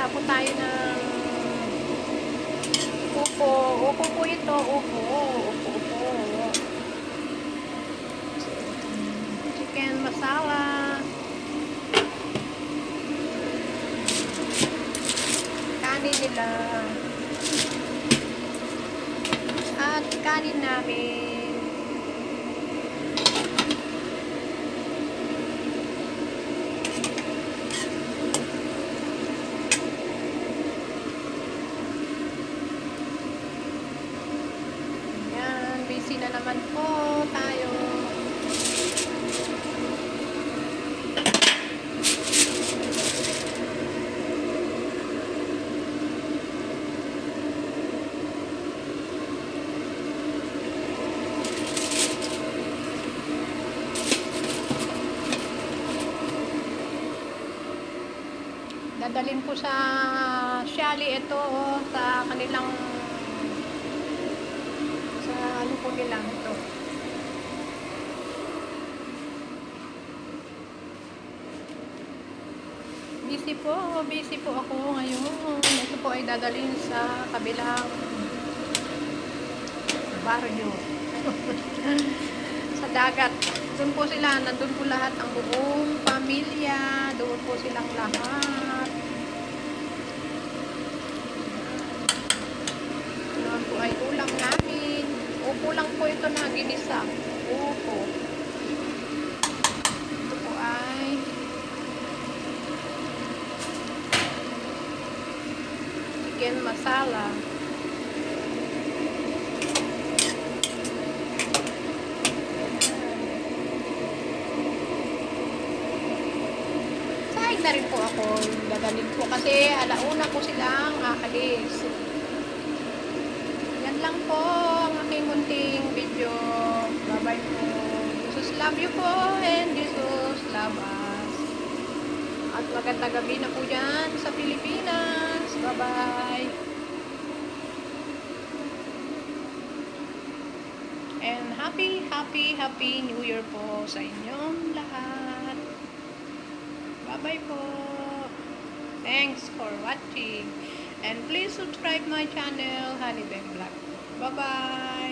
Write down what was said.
Magluto po tayo ng upo. Upo po ito. Upo. Upo, upo. Chicken masala. Kanin nila. At kanin namin. Yan. Busy na naman po tayo. Dadalhin po sa Shali ito sa kanilang sa ano po nila ito. Busy po ako ngayon. Ito po ay dadalhin sa kabilang baryo. Sa dagat. Doon po sila, nandun po lahat ang buong pamilya. Doon po silang lahat. Doon po ay ulam namin. Upo lang po ito na ginisa. Upo. Ito po ay chicken masala. Saig na rin po ako. Dadalhin po kasi alauna po silang aalis. Yan lang po ang aking munting video. Bye-bye po. Jesus love you po and Jesus love us. At magandang gabi na po dyan sa Pilipinas. Bye-bye. And happy New Year po sa inyong lahat. Bye-bye po. Thanks for watching. And please subscribe my channel, Honey Bang Vlog. Bye-bye.